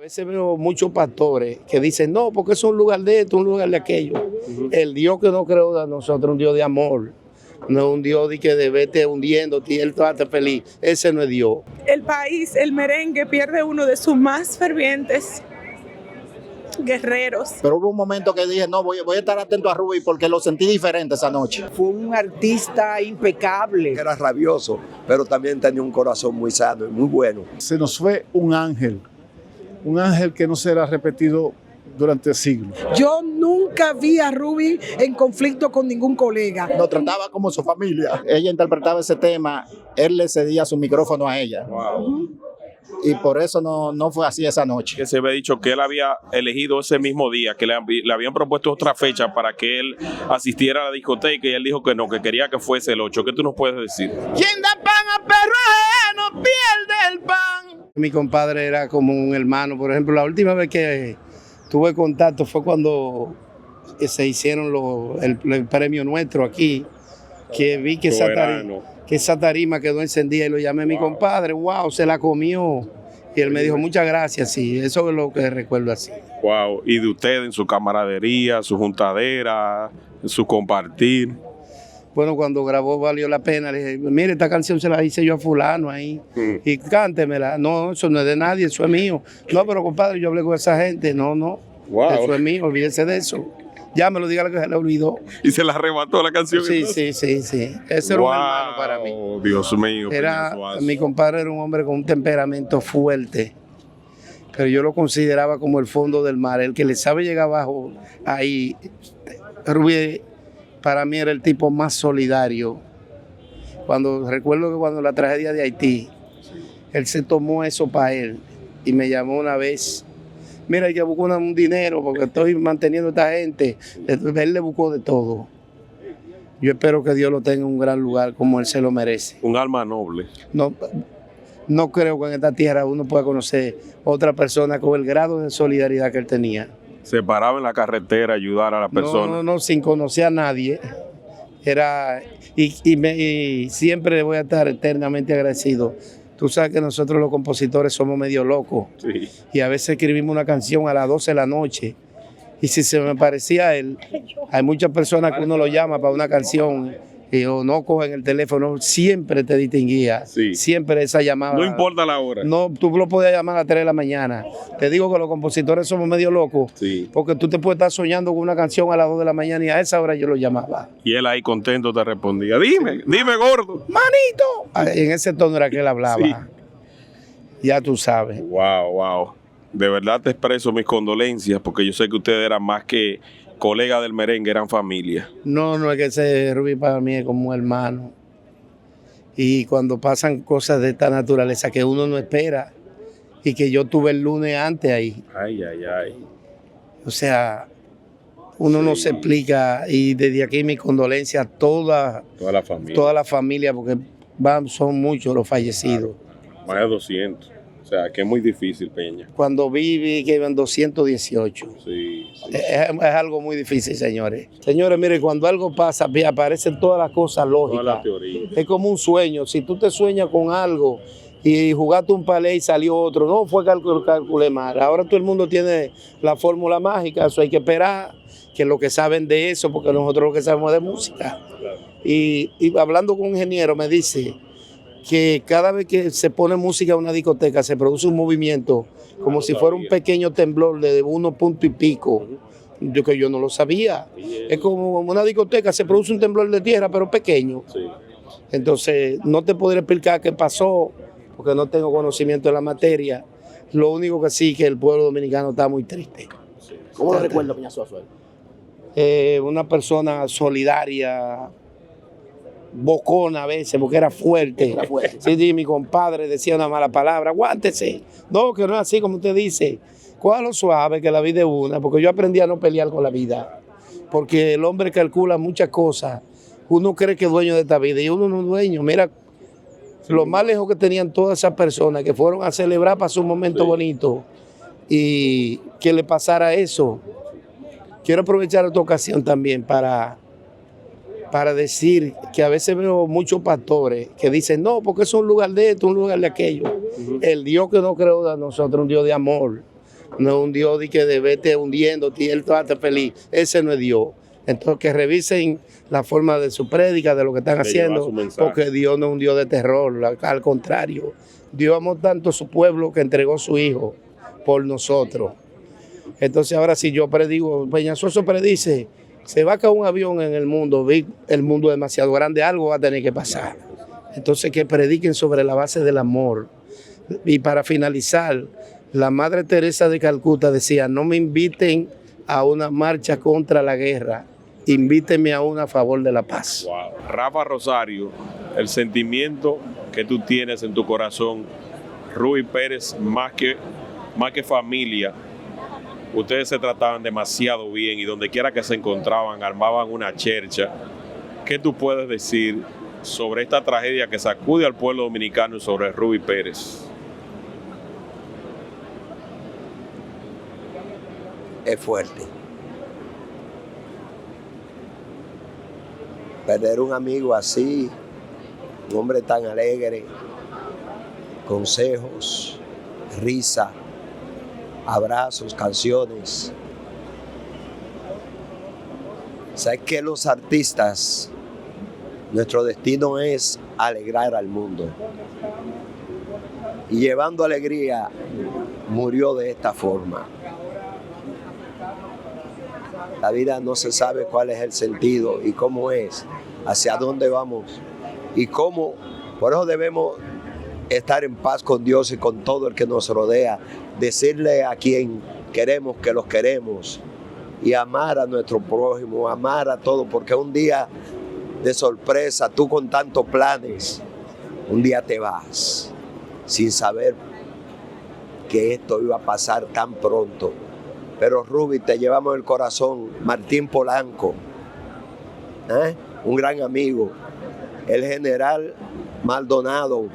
veces veo muchos pastores que dicen, no, porque es un lugar de esto, un lugar de aquello. El Dios que no creó de nosotros es un Dios de amor, no es un Dios de que de vete hundiéndote y Él te hace feliz. Ese no es Dios. El país, el merengue, pierde uno de sus más fervientes guerreros. Pero hubo un momento que dije, no, voy a estar atento a Rubí porque lo sentí diferente esa noche. Fue un artista impecable. Era rabioso, pero también tenía un corazón muy sano y muy bueno. Se nos fue un ángel que no será repetido durante siglos. Yo nunca vi a Rubí en conflicto con ningún colega. Nos trataba como su familia. Ella interpretaba ese tema, él le cedía su micrófono a ella. Wow. Y por eso no fue así esa noche. Que se había dicho que él había elegido ese mismo día, que le habían propuesto otra fecha para que él asistiera a la discoteca y él dijo que no, que quería que fuese el 8. ¿Qué tú nos puedes decir? Quien da pan a perro ajeno pierde el pan. Mi compadre era como un hermano. Por ejemplo, la última vez que tuve contacto fue cuando se hicieron el premio nuestro aquí, que vi que esa tarima quedó encendida y lo llamé a mi compadre, wow, se la comió. Y él me dijo, muchas gracias, sí, eso es lo que recuerdo así. Wow, y de usted en su camaradería, su juntadera, en su compartir. Bueno, cuando grabó Valió la Pena, le dije, mire, esta canción se la hice yo a fulano ahí, y cántemela. No, eso no es de nadie, eso es mío. No, pero compadre, yo hablé con esa gente, no, wow. Eso es mío, olvídese de eso. Ya me lo diga que se le olvidó. Y se la arrebató la canción. Sí. Ese era un hermano para mí. Dios mío. Mi compadre era un hombre con un temperamento fuerte, pero yo lo consideraba como el fondo del mar, el que le sabe llegar abajo ahí. Rubí para mí era el tipo más solidario. Recuerdo que cuando la tragedia de Haití, él se tomó eso para él y me llamó una vez. Mira, hay que buscar un dinero porque estoy manteniendo a esta gente. Él le buscó de todo. Yo espero que Dios lo tenga en un gran lugar como él se lo merece. Un alma noble. No creo que en esta tierra uno pueda conocer otra persona con el grado de solidaridad que él tenía. Se paraba en la carretera a ayudar a la persona. No, sin conocer a nadie. Y siempre voy a estar eternamente agradecido. Tú sabes que nosotros los compositores somos medio locos. Sí. Y a veces escribimos una canción a las 12 de la noche. Y si se me parecía a él, hay muchas personas que uno lo llama para una canción o no cogen el teléfono, siempre te distinguía. Sí. Siempre esa llamada. No importa la hora. No, tú lo podías llamar a las 3 de la mañana. Te digo que los compositores somos medio locos. Sí. Porque tú te puedes estar soñando con una canción a las 2 de la mañana y a esa hora yo lo llamaba. Y él ahí contento te respondía, dime gordo. ¡Manito! En ese tono era que él hablaba. Sí. Ya tú sabes. Wow. De verdad te expreso mis condolencias porque yo sé que ustedes eran más que colegas del merengue, eran familia. No, es que ese Rubí para mí es como un hermano. Y cuando pasan cosas de esta naturaleza que uno no espera y que yo tuve el lunes antes ahí. Ay. O sea, uno no se explica y desde aquí mi condolencia a toda la familia porque son muchos los fallecidos. Claro, más de 200. O sea, que es muy difícil, Peña. Cuando vi que iban 218. Sí. Es algo muy difícil, señores. Señores, miren, cuando algo pasa, aparecen todas las cosas lógicas. Toda la teoría. Es como un sueño. Si tú te sueñas con algo y jugaste un palé y salió otro, no fue calculé mal. Ahora todo el mundo tiene la fórmula mágica, eso hay que esperar, que lo que saben de eso, porque nosotros lo que sabemos de música. Claro. Y hablando con un ingeniero me dice que cada vez que se pone música en una discoteca se produce un movimiento como si fuera un pequeño temblor de 1 punto y pico. Yo no lo sabía. Es como en una discoteca se produce un temblor de tierra, pero pequeño. Sí. Entonces, no te podré explicar qué pasó, porque no tengo conocimiento de la materia. Lo único que sí, que el pueblo dominicano está muy triste. ¿Cómo lo recuerda Peñazo Azuero? Una persona solidaria, bocona a veces, porque era fuerte. Sí, mi compadre decía una mala palabra, aguántese. No, que no es así como usted dice. Cójalo suave, que la vida es una, porque yo aprendí a no pelear con la vida. Porque el hombre calcula muchas cosas. Uno cree que es dueño de esta vida y uno no es dueño. Mira, lo más lejos que tenían todas esas personas que fueron a celebrar para su momento bonito y que le pasara eso. Quiero aprovechar esta ocasión también para decir que a veces veo muchos pastores que dicen, no, porque es un lugar de esto, un lugar de aquello. El Dios que no creó de nosotros es un Dios de amor, no es un Dios de que de vete hundiéndote y él te hace feliz. Ese no es Dios. Entonces que revisen la forma de su prédica, de lo que están haciendo, porque Dios no es un Dios de terror, al contrario. Dios amó tanto a su pueblo que entregó a su hijo por nosotros. Entonces ahora si yo predigo, Peñasoso predice, se va a caer un avión en el mundo es demasiado grande, algo va a tener que pasar. Entonces que prediquen sobre la base del amor. Y para finalizar, la Madre Teresa de Calcuta decía, no me inviten a una marcha contra la guerra, invítenme a una a favor de la paz. Wow. Rafa Rosario, el sentimiento que tú tienes en tu corazón, Rubí Pérez, más que familia, ustedes se trataban demasiado bien y donde quiera que se encontraban, armaban una chercha. ¿Qué tú puedes decir sobre esta tragedia que sacude al pueblo dominicano y sobre Rubí Pérez? Es fuerte. Perder un amigo así, un hombre tan alegre, consejos, risa, abrazos, canciones. ¿Sabes qué? Los artistas, nuestro destino es alegrar al mundo. Y llevando alegría, murió de esta forma. La vida no se sabe cuál es el sentido y cómo es, hacia dónde vamos y cómo. Por eso debemos estar en paz con Dios y con todo el que nos rodea, decirle a quien queremos que los queremos y amar a nuestro prójimo, amar a todo, porque un día de sorpresa, tú con tantos planes, un día te vas sin saber que esto iba a pasar tan pronto. Pero Rubí, te llevamos el corazón. Martín Polanco, un gran amigo, el general Maldonado,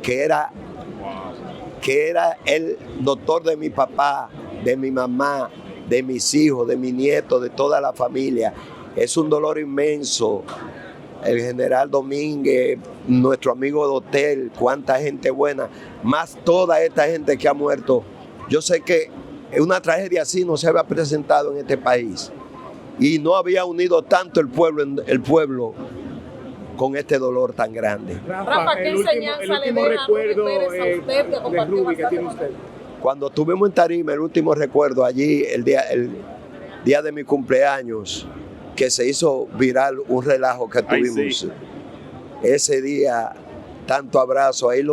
que era el doctor de mi papá, de mi mamá, de mis hijos, de mi nieto, de toda la familia. Es un dolor inmenso. El general Domínguez, nuestro amigo de hotel, cuánta gente buena, más toda esta gente que ha muerto. Yo sé que una tragedia así no se había presentado en este país y no había unido tanto el pueblo con este dolor tan grande. Rafa, ¿qué enseñanza le deja recuerdo de Rubí que tiene usted? Cuando estuvimos en Tarima, el último recuerdo allí, el día de mi cumpleaños, que se hizo viral un relajo que tuvimos. Sí. Ese día, tanto abrazo, ahí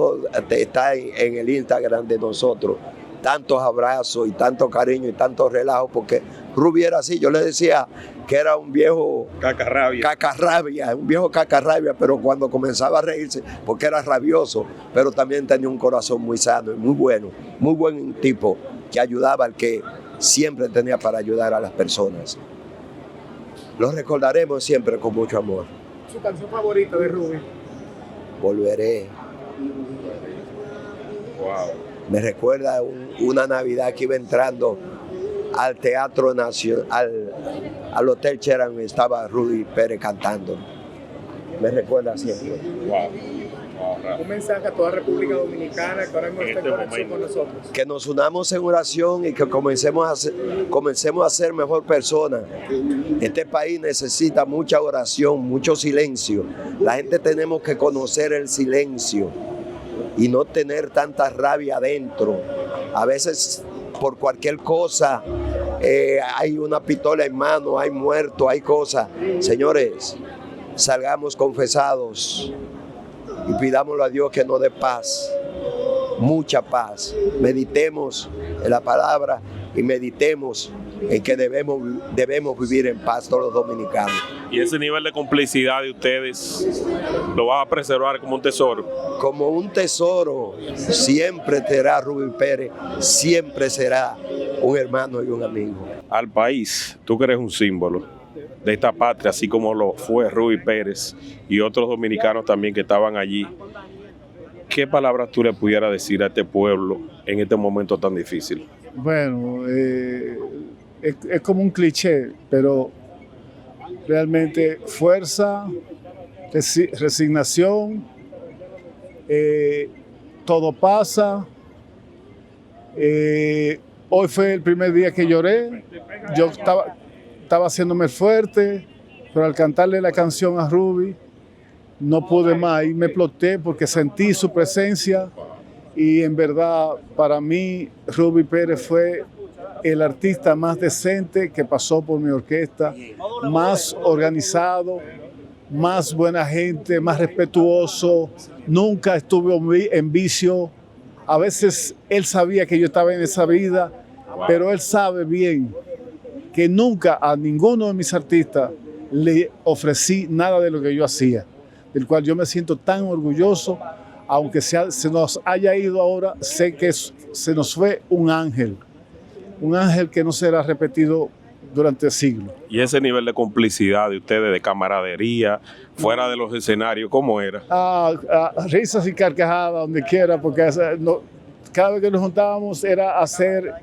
está en el Instagram de nosotros. Tantos abrazos y tanto cariño y tanto relajo, porque Rubí era así. Yo le decía que era un viejo cacarrabia, un viejo cacarrabia, pero cuando comenzaba a reírse, porque era rabioso, pero también tenía un corazón muy sano y muy bueno, muy buen tipo, que ayudaba al que siempre tenía para ayudar a las personas. Lo recordaremos siempre con mucho amor. ¿Su canción favorita de Rubí? Volveré. Wow. Me recuerda una Navidad que iba entrando al Teatro Nacional, al Hotel Cheran, estaba Rubí Pérez cantando. Me recuerda siempre. Wow. Un mensaje a toda República Dominicana que ahora mismo está en conexión con nosotros. Que nos unamos en oración y que comencemos a ser mejor personas. Este país necesita mucha oración, mucho silencio. La gente tenemos que conocer el silencio y no tener tanta rabia adentro. A veces por cualquier cosa hay una pistola en mano, hay muertos, hay cosas. Señores, salgamos confesados y pidámosle a Dios que nos dé paz, mucha paz. Meditemos en la palabra y meditemos en que debemos vivir en paz todos los dominicanos. ¿Y ese nivel de complicidad de ustedes lo vas a preservar como un tesoro? Como un tesoro, siempre será Rubí Pérez, siempre será un hermano y un amigo. Al país, tú que eres un símbolo de esta patria, así como lo fue Rubí Pérez y otros dominicanos también que estaban allí, ¿qué palabras tú le pudieras decir a este pueblo en este momento tan difícil? Bueno, es como un cliché, pero realmente fuerza, resignación, todo pasa, Hoy fue el primer día que lloré. Yo estaba haciéndome fuerte, pero al cantarle la canción a Ruby, no pude más y me exploté porque sentí su presencia. Y en verdad, para mí, Ruby Pérez fue el artista más decente que pasó por mi orquesta, más organizado, más buena gente, más respetuoso. Nunca estuvo en vicio. A veces él sabía que yo estaba en esa vida, pero él sabe bien que nunca a ninguno de mis artistas le ofrecí nada de lo que yo hacía, del cual yo me siento tan orgulloso. Aunque se nos haya ido ahora, sé que se nos fue un ángel que no será repetido durante siglos. Y ese nivel de complicidad de ustedes, de camaradería, fuera de los escenarios, ¿cómo era? Risas y carcajadas donde quiera, porque cada vez que nos juntábamos era hacer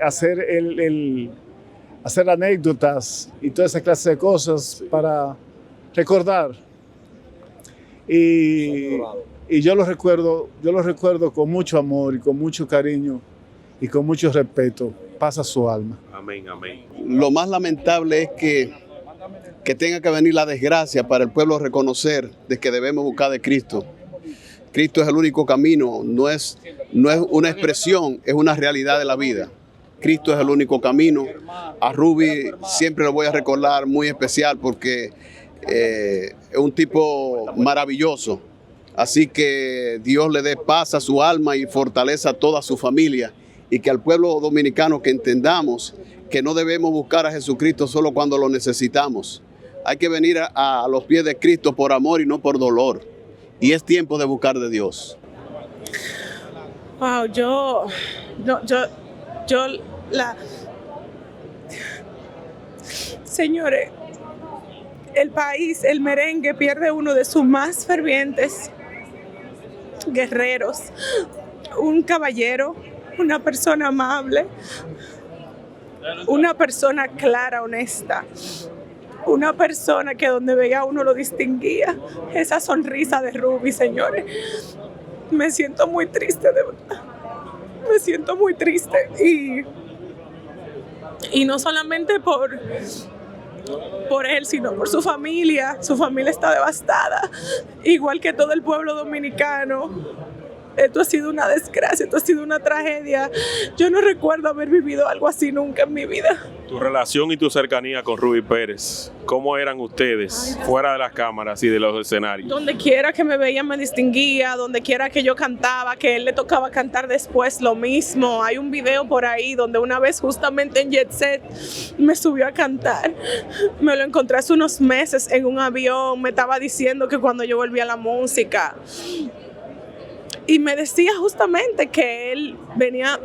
anécdotas y toda esa clase de cosas para recordar. Y yo lo recuerdo con mucho amor y con mucho cariño y con mucho respeto. Pasa su alma. Amén, amén. Lo más lamentable es que tenga que venir la desgracia para el pueblo reconocer de que debemos buscar de Cristo. Cristo es el único camino, no es una expresión, es una realidad de la vida. Cristo es el único camino. A Ruby siempre lo voy a recordar muy especial porque es un tipo maravilloso. Así que Dios le dé paz a su alma y fortaleza a toda su familia, y que al pueblo dominicano que entendamos que no debemos buscar a Jesucristo solo cuando lo necesitamos. Hay que venir a los pies de Cristo por amor y no por dolor. Y es tiempo de buscar de Dios. Wow, Señores, el país, el merengue, pierde uno de sus más fervientes guerreros, un caballero, una persona amable, una persona clara, honesta, una persona que donde veía uno lo distinguía. Esa sonrisa de Ruby, señores. Me siento muy triste, de verdad. Me siento muy triste. Y no solamente por él, sino por su familia. Su familia está devastada, igual que todo el pueblo dominicano. Esto ha sido una desgracia, esto ha sido una tragedia. Yo no recuerdo haber vivido algo así nunca en mi vida. Tu relación y tu cercanía con Ruby Pérez, ¿cómo eran ustedes fuera de las cámaras y de los escenarios? Donde quiera que me veía me distinguía, donde quiera que yo cantaba, que él le tocaba cantar después, lo mismo. Hay un video por ahí donde una vez justamente en Jet Set me subió a cantar. Me lo encontré hace unos meses en un avión, me estaba diciendo que cuando yo volví a la música. Y me decía justamente que él venía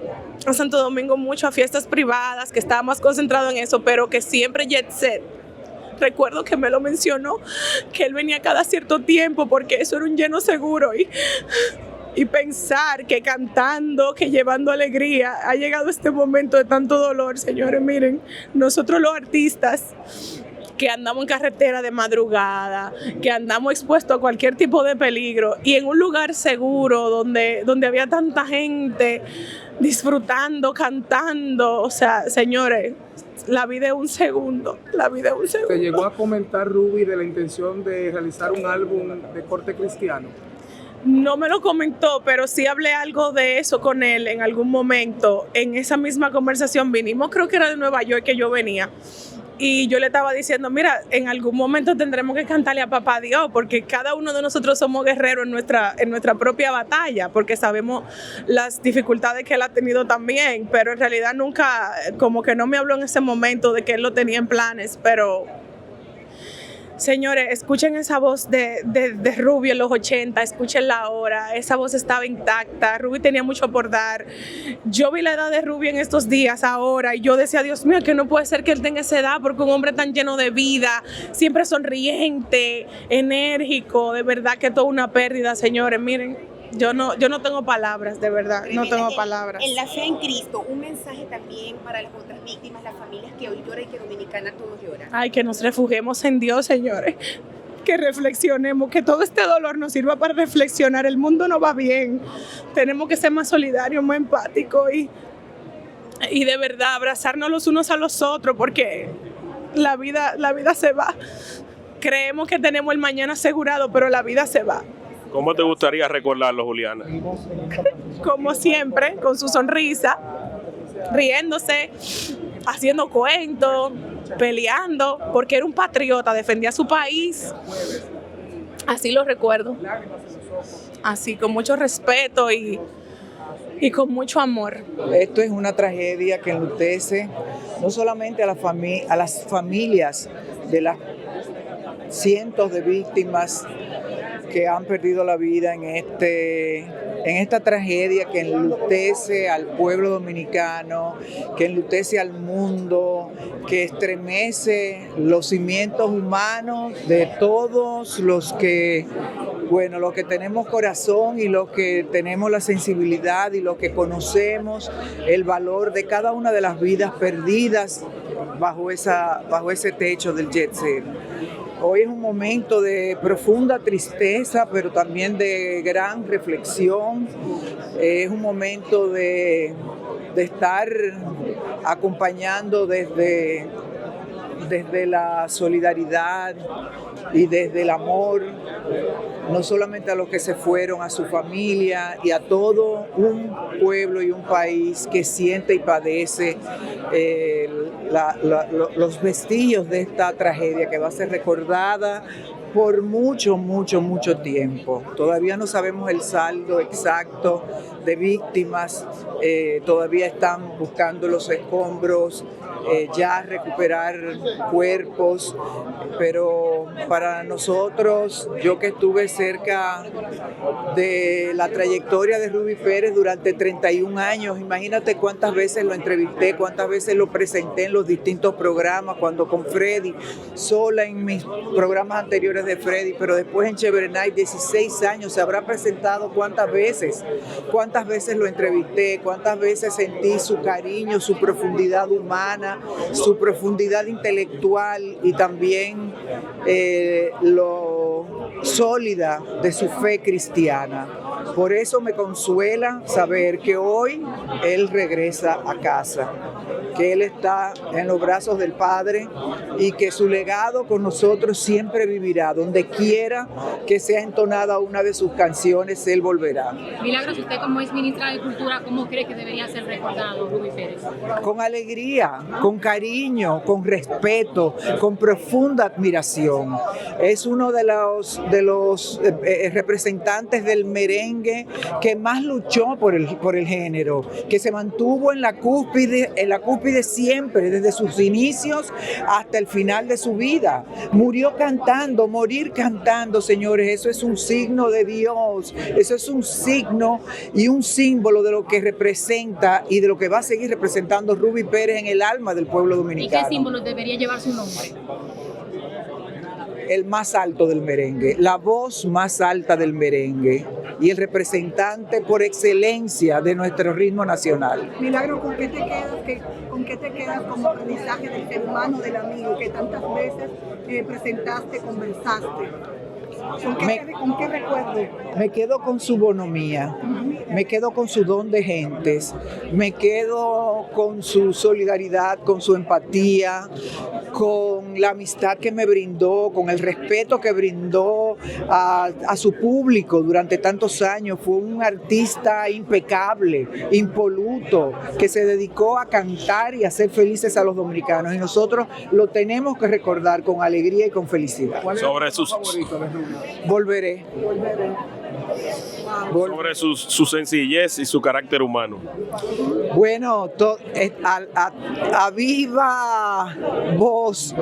a Santo Domingo mucho a fiestas privadas, que estaba más concentrado en eso, pero que siempre Jet Set. Recuerdo que me lo mencionó, que él venía cada cierto tiempo porque eso era un lleno seguro. Y pensar que cantando, que llevando alegría, ha llegado este momento de tanto dolor, señores. Miren, nosotros los artistas que andamos en carretera de madrugada, que andamos expuestos a cualquier tipo de peligro y en un lugar seguro donde había tanta gente disfrutando, cantando. O sea, señores, la vida es un segundo, la vida es un segundo. ¿Te llegó a comentar Ruby de la intención de realizar un álbum de corte cristiano? No me lo comentó, pero sí hablé algo de eso con él en algún momento. En esa misma conversación vinimos, creo que era de Nueva York que yo venía. Y yo le estaba diciendo, mira, en algún momento tendremos que cantarle a Papá Dios, porque cada uno de nosotros somos guerreros en nuestra propia batalla, porque sabemos las dificultades que él ha tenido también, pero en realidad nunca, como que no me habló en ese momento de que él lo tenía en planes, pero... Señores, escuchen esa voz de Ruby en los 80, escúchenla ahora, esa voz estaba intacta, Ruby tenía mucho por dar. Yo vi la edad de Ruby en estos días ahora y yo decía, Dios mío, que no puede ser que él tenga esa edad, porque un hombre tan lleno de vida, siempre sonriente, enérgico, de verdad que toda una pérdida, señores. Miren, yo no tengo palabras, de verdad, no tengo palabras. En la fe en Cristo, un mensaje también para las otras víctimas, las familias que hoy lloran y que Dominicana todos lloran. Ay, que nos refugiemos en Dios, señores, que reflexionemos, que todo este dolor nos sirva para reflexionar. El mundo no va bien, tenemos que ser más solidarios, más empáticos y de verdad abrazarnos los unos a los otros, porque la vida se va. Creemos que tenemos el mañana asegurado, pero la vida se va. ¿Cómo te gustaría recordarlo, Juliana? Como siempre, con su sonrisa, riéndose, haciendo cuentos, peleando, porque era un patriota, defendía su país. Así lo recuerdo. Así, con mucho respeto y con mucho amor. Esto es una tragedia que enlutece no solamente a las familias de las cientos de víctimas que han perdido la vida en esta tragedia que enlutece al pueblo dominicano, que enlutece al mundo, que estremece los cimientos humanos de todos los que tenemos corazón y los que tenemos la sensibilidad y los que conocemos el valor de cada una de las vidas perdidas bajo ese techo del Jet Set. Hoy es un momento de profunda tristeza, pero también de gran reflexión. Es un momento de estar acompañando desde la solidaridad y desde el amor, no solamente a los que se fueron, a su familia y a todo un pueblo y un país que siente y padece los vestigios de esta tragedia que va a ser recordada por mucho tiempo. Todavía no sabemos el saldo exacto de víctimas, todavía están buscando los escombros, ya recuperar cuerpos, pero para nosotros, yo que estuve cerca de la trayectoria de Ruby Pérez durante 31 años, imagínate cuántas veces lo entrevisté, cuántas veces lo presenté en los distintos programas, cuando con Freddy, sola en mis programas anteriores de Freddy, pero después en Chévere Night, 16 años, se habrá presentado cuántas veces lo entrevisté, cuántas veces sentí su cariño, su profundidad humana, su profundidad intelectual y también lo sólida de su fe cristiana. Por eso me consuela saber que hoy él regresa a casa, que él está en los brazos del Padre y que su legado con nosotros siempre vivirá. Donde quiera que sea entonada una de sus canciones, él volverá. Milagros, usted como ex ministra de Cultura, ¿cómo cree que debería ser recordado Ruby Pérez? Con alegría, con cariño, con respeto, con profunda admiración. Es uno de los representantes del merengue que más luchó por el género, que se mantuvo en la cúspide siempre, desde sus inicios hasta el final de su vida. Murió cantando, morir cantando, señores, eso es un signo de Dios, eso es un signo y un símbolo de lo que representa y de lo que va a seguir representando Ruby Pérez en el alma del pueblo dominicano. ¿Y qué símbolo debería llevar su nombre? El más alto del merengue, la voz más alta del merengue y el representante por excelencia de nuestro ritmo nacional. Milagro, ¿con qué te quedas como aprendizaje del ser humano, del amigo que tantas veces presentaste, conversaste? ¿Con qué recuerdo? Me quedo con su bonomía, me quedo con su don de gentes, me quedo con su solidaridad, con su empatía, con la amistad que me brindó, con el respeto que brindó a su público durante tantos años. Fue un artista impecable, impoluto, que se dedicó a cantar y a hacer felices a los dominicanos, y nosotros lo tenemos que recordar con alegría y con felicidad. Sobre sus Volveré. Sobre su sencillez y su carácter humano. Bueno, a viva voz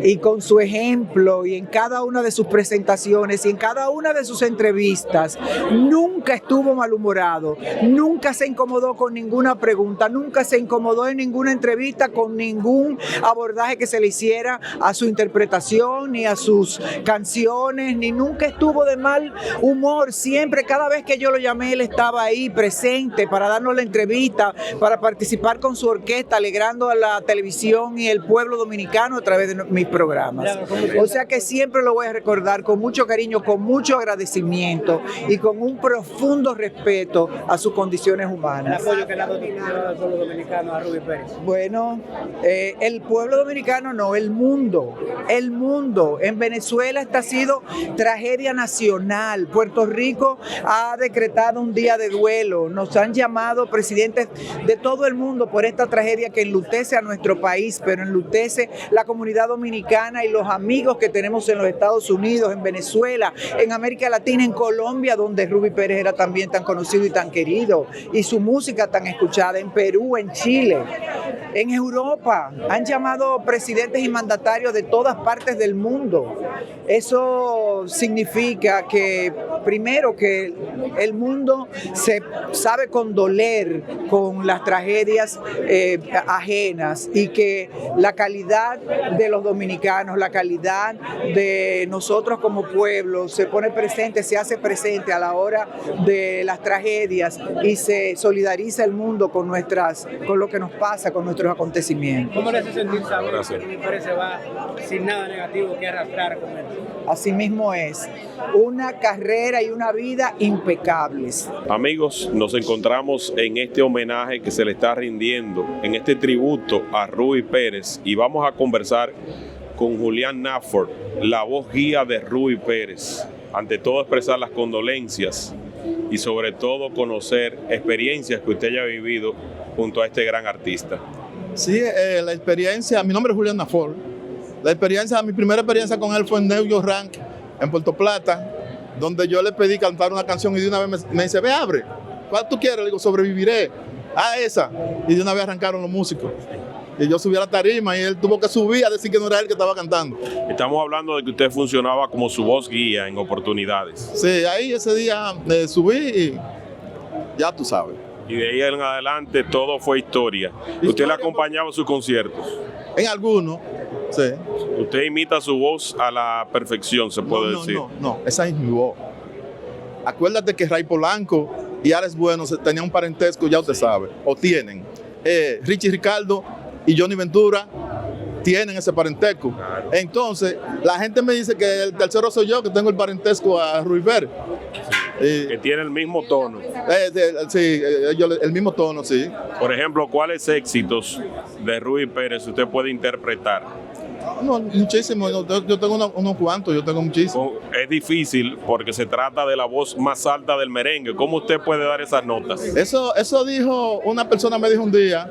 y con su ejemplo y en cada una de sus presentaciones y en cada una de sus entrevistas, nunca estuvo malhumorado, nunca se incomodó con ninguna pregunta, nunca se incomodó en ninguna entrevista con ningún abordaje que se le hiciera a su interpretación ni a sus canciones, ni nunca estuvo de mal humor, siempre cada vez que yo lo llamé, él estaba ahí presente para darnos la entrevista, para participar con su orquesta, alegrando a la televisión y el pueblo dominicano a través de mis programas. O sea que siempre lo voy a recordar con mucho cariño, con mucho agradecimiento y con un profundo respeto a sus condiciones humanas. El apoyo que le ha dado al pueblo dominicano a Rubí Pérez. Bueno, el pueblo dominicano no, el mundo. En Venezuela esta ha sido tragedia nacional. Puerto Rico ha decretado un día de duelo. Nos han llamado presidentes de todo el mundo por esta tragedia que enlutece a nuestro país, pero enlutece la comunidad dominicana y los amigos que tenemos en los Estados Unidos, en Venezuela, en América Latina, en Colombia, donde Rubí Pérez era también tan conocido y tan querido, y su música tan escuchada, en Perú, en Chile, en Europa. Han llamado presidentes y mandatarios de todas partes del mundo. Eso significa que, primero, que el mundo se sabe condoler con las tragedias ajenas, y que la calidad de los dominicanos, la calidad de nosotros como pueblo se pone presente, se hace presente a la hora de las tragedias, y se solidariza el mundo con lo que nos pasa, con nuestros acontecimientos. ¿Cómo le hace sentir saber que Rubí Pérez se va sin nada negativo que arrastrar con él? Así mismo es, una carrera y una vida impecables. Amigos, nos encontramos en este homenaje que se le está rindiendo, en este tributo a Rubí Pérez, y vamos a conversar con Julián Nadford, la voz guía de Rubí Pérez. Ante todo, expresar las condolencias y sobre todo conocer experiencias que usted haya vivido junto a este gran artista. Sí, la experiencia, mi nombre es Julián Nadford. Mi primera experiencia con él fue en New York Rank, en Puerto Plata, donde yo le pedí cantar una canción y de una vez me dice, ve, abre, ¿cuál tú quieres? Le digo, Sobreviviré. Ah, esa. Y de una vez arrancaron los músicos. Y yo subí a la tarima y él tuvo que subir a decir que no era él que estaba cantando. Estamos hablando de que usted funcionaba como su voz guía en oportunidades. Sí, ahí ese día subí y ya tú sabes. Y de ahí en adelante todo fue historia. ¿Usted le acompañaba en sus conciertos? En algunos, sí. Usted imita su voz a la perfección, se puede decir. No, esa es mi voz. Acuérdate que Ray Polanco y Alex Bueno tenían un parentesco, ya usted sabe, o tienen. Richie Ricardo y Johnny Ventura tienen ese parentesco. Claro. Entonces, la gente me dice que el tercero soy yo, que tengo el parentesco a Rubí Pérez. Sí, que tiene el mismo tono. Sí, el mismo tono, sí. Por ejemplo, ¿cuáles éxitos de Rubí Pérez usted puede interpretar? No, muchísimo. Yo tengo unos cuantos, yo tengo muchísimos. Es difícil porque se trata de la voz más alta del merengue. ¿Cómo usted puede dar esas notas? Eso dijo, una persona me dijo un día,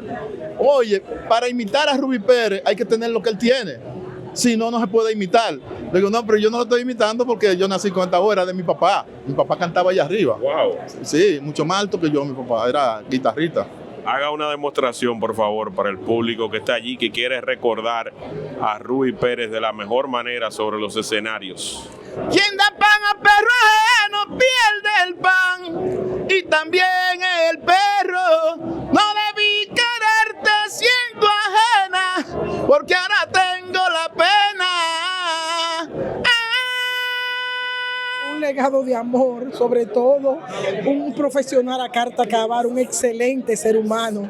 oye, para imitar a Rubí Pérez hay que tener lo que él tiene. Si no, no se puede imitar. Le digo, no, pero yo no lo estoy imitando porque yo nací con esta voz, era de mi papá. Mi papá cantaba allá arriba. Wow. Sí, mucho más alto que yo, mi papá, era guitarrista. Haga una demostración, por favor, para el público que está allí, que quiere recordar a Rubí Pérez de la mejor manera sobre los escenarios. Quien da pan a perro ajeno pierde el pan, y también el perro. No debí quererte siendo ajena, porque ahora tengo la pena. Un legado de amor, sobre todo un profesional a carta cavar, un excelente ser humano,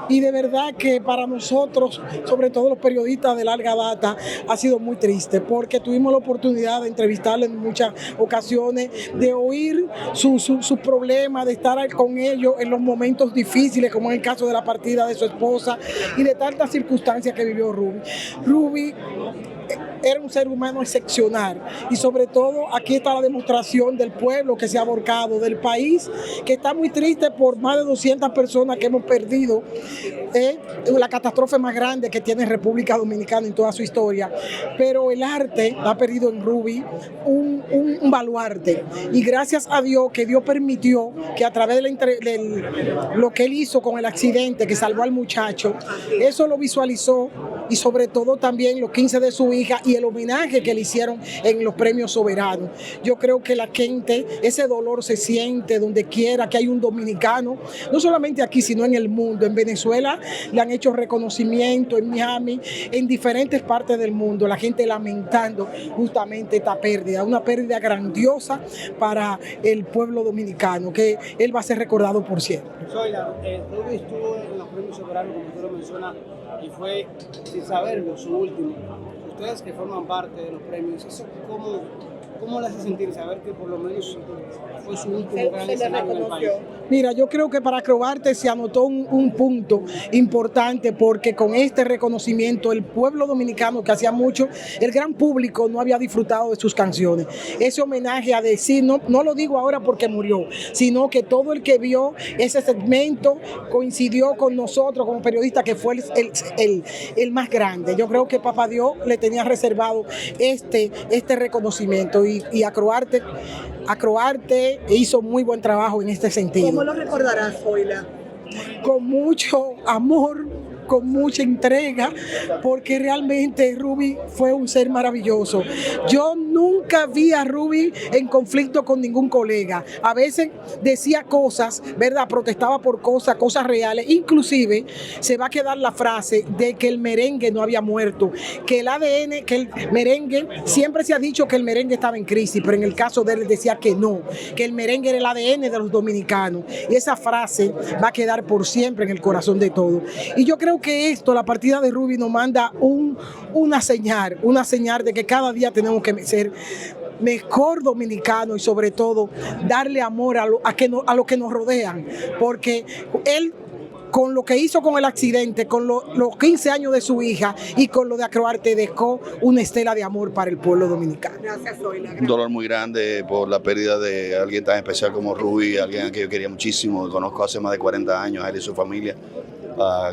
y de verdad que para nosotros, sobre todo los periodistas de larga data, ha sido muy triste porque tuvimos la oportunidad de entrevistarle en muchas ocasiones, de oír sus problemas, de estar con ellos en los momentos difíciles, como en el caso de la partida de su esposa y de tantas circunstancias que vivió Rubí. Rubí era un ser humano excepcional, y sobre todo aquí está la demostración del pueblo que se ha volcado, del país que está muy triste por más de 200 personas que hemos perdido, la catástrofe más grande que tiene República Dominicana en toda su historia, pero el arte ha perdido en Rubí un baluarte, y gracias a Dios que Dios permitió que a través de lo que él hizo con el accidente que salvó al muchacho, eso lo visualizó y sobre todo también los 15 de su hija y el homenaje que le hicieron en los premios soberanos. Yo creo que la gente, ese dolor se siente donde quiera que hay un dominicano, no solamente aquí, sino en el mundo. En Venezuela le han hecho reconocimiento, en Miami, en diferentes partes del mundo, la gente lamentando justamente esta pérdida, una pérdida grandiosa para el pueblo dominicano, que él va a ser recordado por siempre. Zoila, Ruby estuvo en los premios soberanos, como usted lo menciona, y fue, sin saberlo, su último. Ustedes que forman parte de los premios, ¿eso cómo le hace sentir saber que por lo menos fue su último gran escenario en el país? Mira, yo creo que para Acroarte se anotó un punto importante, porque con este reconocimiento el pueblo dominicano, que hacía mucho, el gran público no había disfrutado de sus canciones. Ese homenaje a decir, no lo digo ahora porque murió, sino que todo el que vio ese segmento coincidió con nosotros como periodistas que fue el más grande. Yo creo que Papá Dios le tenía reservado este reconocimiento, y Acroarte hizo muy buen trabajo en este sentido. ¿Cómo lo recordarás, Zoila? Con mucho amor, con mucha entrega, porque realmente Ruby fue un ser maravilloso. Yo nunca vi a Ruby en conflicto con ningún colega. A veces decía cosas, ¿verdad? Protestaba por cosas reales. Inclusive se va a quedar la frase de que el merengue no había muerto, que el ADN, que el merengue, siempre se ha dicho que el merengue estaba en crisis, pero en el caso de él decía que no, que el merengue era el ADN de los dominicanos. Y esa frase va a quedar por siempre en el corazón de todos. Y yo creo que la partida de Ruby nos manda una señal de que cada día tenemos que ser mejor dominicano, y sobre todo darle amor a lo que nos rodean, porque él, con lo que hizo con el accidente, con los 15 años de su hija y con lo de Acroarte, dejó una estela de amor para el pueblo dominicano. Gracias, Zoila. Un dolor muy grande por la pérdida de alguien tan especial como Ruby, alguien a quien yo quería muchísimo, que conozco hace más de 40 años, a él y su familia,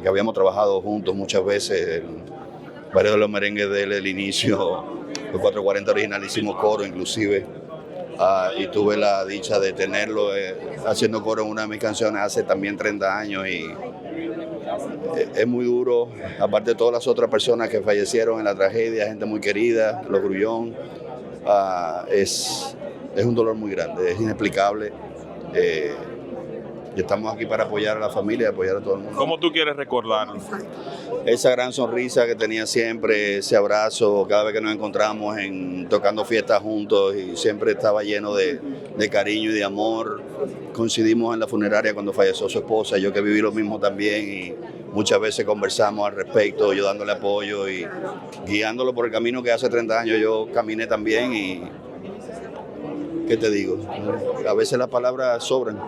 que habíamos trabajado juntos muchas veces, varios de los merengues desde el inicio, los 440 original hicimos coro inclusive, y tuve la dicha de tenerlo haciendo coro en una de mis canciones hace también 30 años, y es muy duro, aparte de todas las otras personas que fallecieron en la tragedia, gente muy querida, los Grullón, es un dolor muy grande, es inexplicable. Y estamos aquí para apoyar a la familia y apoyar a todo el mundo. ¿Cómo tú quieres recordarlo? Esa gran sonrisa que tenía siempre, ese abrazo, cada vez que nos encontramos tocando fiestas juntos, y siempre estaba lleno de cariño y de amor. Coincidimos en la funeraria cuando falleció su esposa, yo que viví lo mismo también, y muchas veces conversamos al respecto, yo dándole apoyo y guiándolo por el camino que hace 30 años yo caminé también. Y ¿qué te digo? A veces las palabras sobran.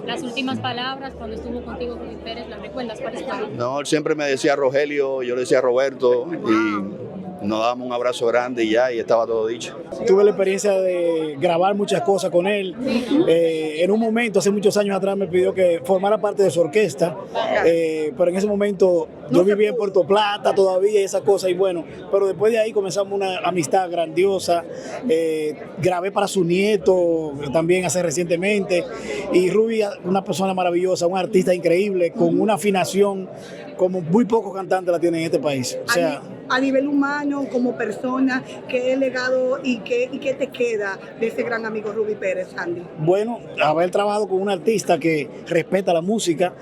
Las últimas palabras cuando estuvo contigo Ruby Pérez, ¿las recuerdas? ¿Cuáles fueron? No, él siempre me decía Rogelio, yo le decía Roberto, y nos dábamos un abrazo grande y estaba todo dicho. Tuve la experiencia de grabar muchas cosas con él. En un momento, hace muchos años atrás, me pidió que formara parte de su orquesta, pero en ese momento yo vivía en Puerto Plata todavía y esas cosas, y bueno, pero después de ahí comenzamos una amistad grandiosa. Grabé para su nieto también hace recientemente, y Ruby, una persona maravillosa, un artista increíble, con una afinación como muy pocos cantantes la tienen en este país. O sea, a nivel humano, como persona, ¿qué legado y qué te queda de ese gran amigo Ruby Pérez, Andy? Bueno, haber trabajado con un artista que respeta la música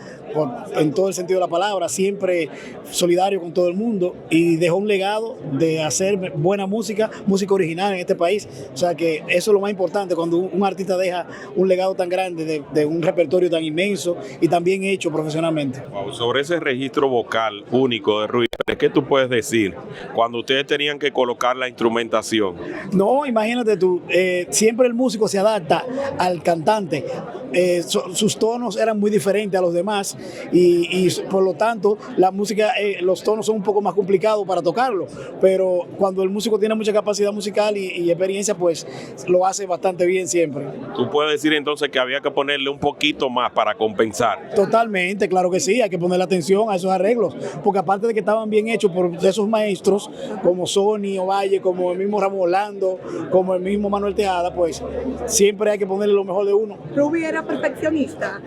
en todo el sentido de la palabra, siempre solidario con todo el mundo, y dejó un legado de hacer buena música original en este país. O sea que eso es lo más importante cuando un artista deja un legado tan grande de un repertorio tan inmenso y tan bien hecho profesionalmente. Wow, sobre ese registro vocal único de Ruby Pérez, ¿qué tú puedes decir cuando ustedes tenían que colocar la instrumentación? No, imagínate tú, siempre el músico se adapta al cantante. Sus tonos eran muy diferentes a los demás, y por lo tanto la música, los tonos son un poco más complicados para tocarlo, pero cuando el músico tiene mucha capacidad musical y experiencia, pues lo hace bastante bien siempre. ¿Tú puedes decir entonces que había que ponerle un poquito más para compensar? Totalmente, claro que sí, hay que ponerle atención a esos arreglos, porque aparte de que estaban bien hechos por esos maestros, maestros, como Sony Ovalle, como el mismo Ramón Orlando, como el mismo Manuel Tejada, pues siempre hay que ponerle lo mejor de uno. Ruby era perfeccionista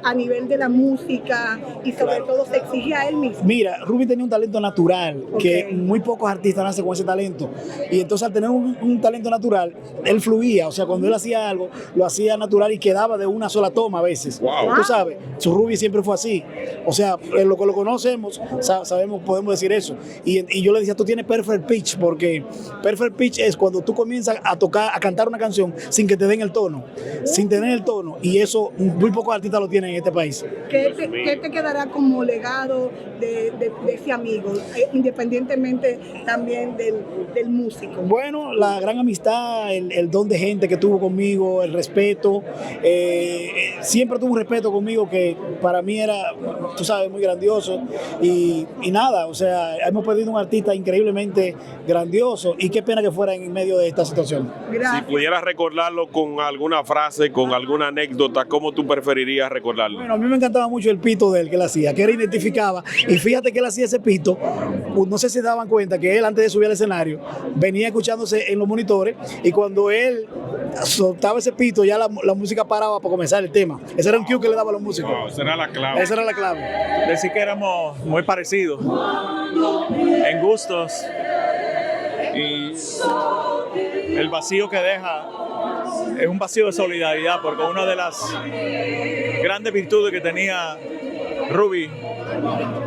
a nivel de la música y sobre todo se exigía a él mismo. Mira, Ruby tenía un talento natural, que muy pocos artistas nacen con ese talento. Y entonces al tener un talento natural, él fluía, o sea, cuando él hacía algo, lo hacía natural y quedaba de una sola toma a veces. Wow. Tú sabes, su Ruby siempre fue así. O sea, lo que lo conocemos, sabemos, podemos decir eso. Y yo le decía, tú tienes perfect pitch, porque perfect pitch es cuando tú comienzas a cantar una canción sin que te den el tono, sin tener el tono. Y eso muy pocos artistas lo tienen en este país. ¿Qué te quedará como legado de ese amigo, independientemente también del músico? Bueno, la gran amistad, el don de gente que tuvo conmigo, el respeto. Siempre tuvo un respeto conmigo que para mí era, tú sabes, muy grandioso. Y nada, o sea, hemos perdido un artista increíblemente grandioso y qué pena que fuera en medio de esta situación. Gracias. Si pudieras recordarlo con alguna frase, con alguna anécdota, ¿cómo tú preferirías recordarlo? Bueno, a mí me encantaba mucho el pito de él que él hacía, que él identificaba. Y fíjate que él hacía ese pito, no sé si se daban cuenta que él antes de subir al escenario venía escuchándose en los monitores y cuando él soltaba ese pito ya la música paraba para comenzar el tema. Ese era un cue que le daba a los músicos. Wow, esa era la clave. Esa era la clave. Decir que éramos muy parecidos en gustos y el vacío que deja es un vacío de solidaridad, porque una de las grandes virtudes que tenía Ruby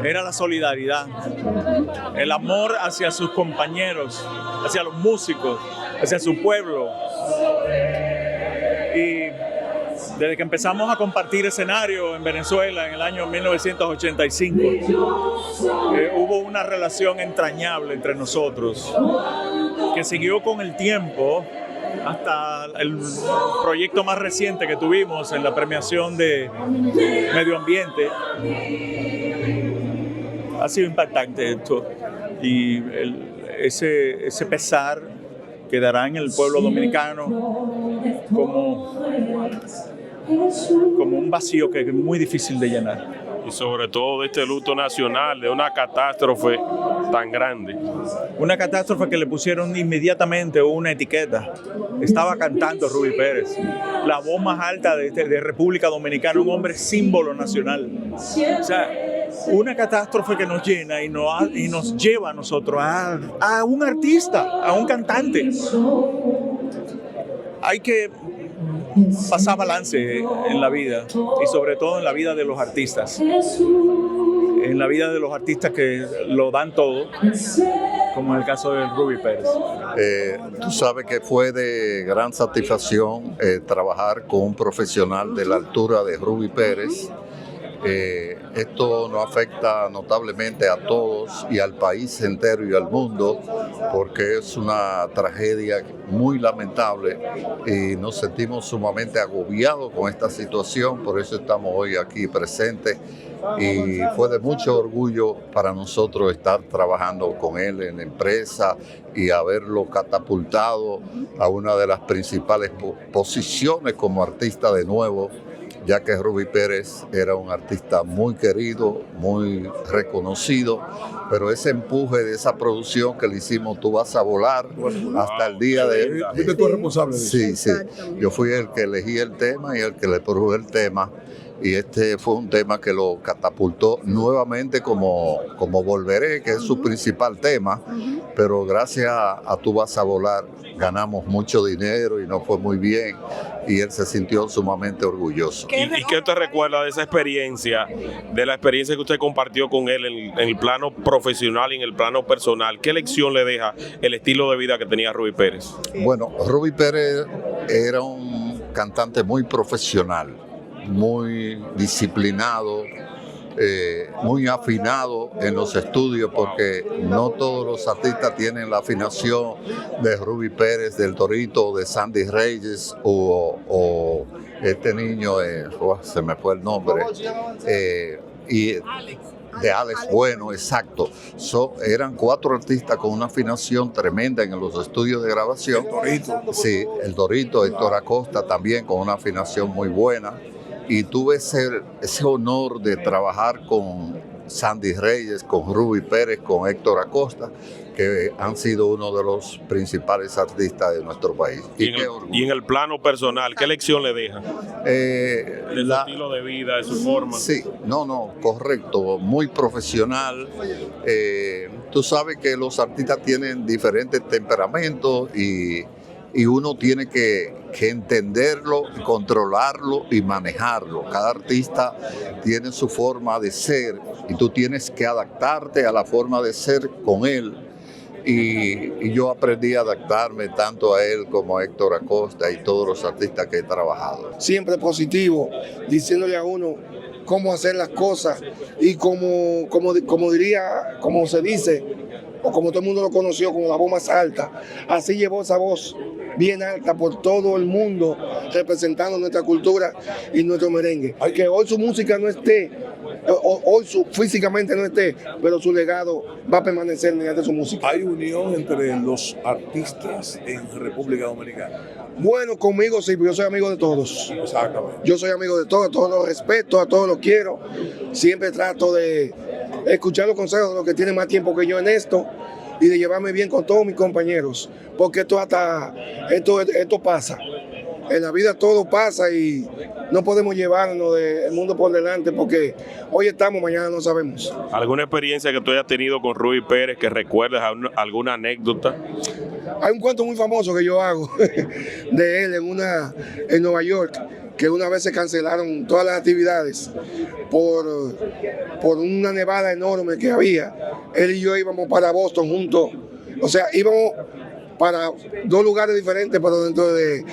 era la solidaridad, el amor hacia sus compañeros, hacia los músicos, hacia su pueblo. Y desde que empezamos a compartir escenario en Venezuela en el año 1985, hubo una relación entrañable entre nosotros que siguió con el tiempo hasta el proyecto más reciente que tuvimos en la premiación de Medio Ambiente. Ha sido impactante esto y ese pesar quedará en el pueblo dominicano como un vacío que es muy difícil de llenar. Y sobre todo de este luto nacional, de una catástrofe tan grande. Una catástrofe que le pusieron inmediatamente una etiqueta. Estaba cantando Ruby Pérez, la voz más alta de República Dominicana, un hombre símbolo nacional. O sea, una catástrofe que nos llena y nos lleva a nosotros a un artista, a un cantante. Hay que pasar balance en la vida y sobre todo en la vida de los artistas. En la vida de los artistas que lo dan todo, como en el caso de Ruby Pérez. Tú sabes que fue de gran satisfacción trabajar con un profesional de la altura de Ruby Pérez. Esto nos afecta notablemente a todos y al país entero y al mundo, porque es una tragedia muy lamentable y nos sentimos sumamente agobiados con esta situación. Por eso estamos hoy aquí presentes y fue de mucho orgullo para nosotros estar trabajando con él en la empresa y haberlo catapultado a una de las principales posiciones como artista de nuevo, ya que Ruby Pérez era un artista muy querido, muy reconocido, pero ese empuje de esa producción que le hicimos, Tú vas a volar, hasta el día de hoy. ¿Fuiste tú responsable de eso? Sí, sí. Yo fui el que elegí el tema y el que le produje el tema. Y este fue un tema que lo catapultó nuevamente como Volveré, que es su principal tema, pero gracias a Tú vas a volar ganamos mucho dinero y nos fue muy bien y él se sintió sumamente orgulloso. ¿Y qué te recuerda de esa experiencia, de la experiencia que usted compartió con él en el plano profesional y en el plano personal? ¿Qué lección le deja el estilo de vida que tenía Ruby Pérez? Bueno, Ruby Pérez era un cantante muy profesional, muy disciplinado, muy afinado en los estudios, porque no todos los artistas tienen la afinación de Ruby Pérez, del Torito, de Sandy Reyes o este niño, se me fue el nombre, y de Alex Bueno, exacto. Eran 4 artistas con una afinación tremenda en los estudios de grabación. El Torito. Sí, el Torito, Héctor Acosta también con una afinación muy buena. Y tuve ese honor de trabajar con Sandy Reyes, con Ruby Pérez, con Héctor Acosta, que han sido uno de los principales artistas de nuestro país. Y en el plano personal, ¿qué lección le deja? De su estilo de vida, de su forma. Sí, correcto, muy profesional. Tú sabes que los artistas tienen diferentes temperamentos y uno tiene que entenderlo, controlarlo y manejarlo. Cada artista tiene su forma de ser y tú tienes que adaptarte a la forma de ser con él. Y yo aprendí a adaptarme tanto a él como a Héctor Acosta y todos los artistas que he trabajado. Siempre positivo, diciéndole a uno cómo hacer las cosas y como se dice, o como todo el mundo lo conoció, como la voz más alta. Así llevó esa voz bien alta por todo el mundo, representando nuestra cultura y nuestro merengue. Que hoy su música no esté, físicamente no esté, pero su legado va a permanecer mediante su música. ¿Hay unión entre los artistas en República Dominicana? Bueno, conmigo sí, porque yo soy amigo de todos. Exactamente. Yo soy amigo de todos los respeto, a todos los quiero. Siempre trato de escuchar los consejos de los que tienen más tiempo que yo en esto y de llevarme bien con todos mis compañeros, porque esto pasa. En la vida todo pasa y no podemos llevarnos del mundo por delante porque hoy estamos, mañana no sabemos. ¿Alguna experiencia que tú hayas tenido con Ruby Pérez que recuerdes, alguna anécdota? Hay un cuento muy famoso que yo hago de él en Nueva York, que una vez se cancelaron todas las actividades por una nevada enorme que había. Él y yo íbamos para Boston juntos, o sea, íbamos para dos lugares diferentes, pero dentro de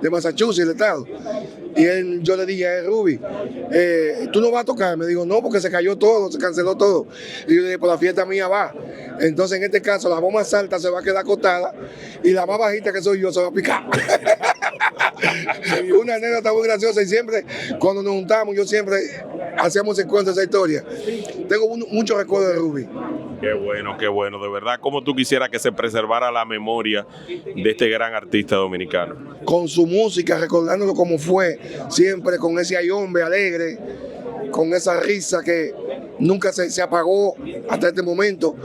Massachusetts, el estado. Y yo le dije a él, Ruby, ¿tú no vas a tocar? Me dijo, no, porque se cayó todo, se canceló todo. Y yo le dije, pues la fiesta mía va. Entonces, en este caso, la voz más alta se va a quedar acostada y la más bajita, que soy yo, se va a picar. Una anécdota muy graciosa, y siempre, cuando nos juntamos, yo siempre hacíamos el cuento de esa historia. Tengo muchos recuerdos de Ruby. Qué bueno, de verdad, como tú quisieras que se preservara la memoria de este gran artista dominicano. Con su música, recordándolo como fue, siempre con ese hombre alegre, con esa risa que nunca se apagó hasta este momento,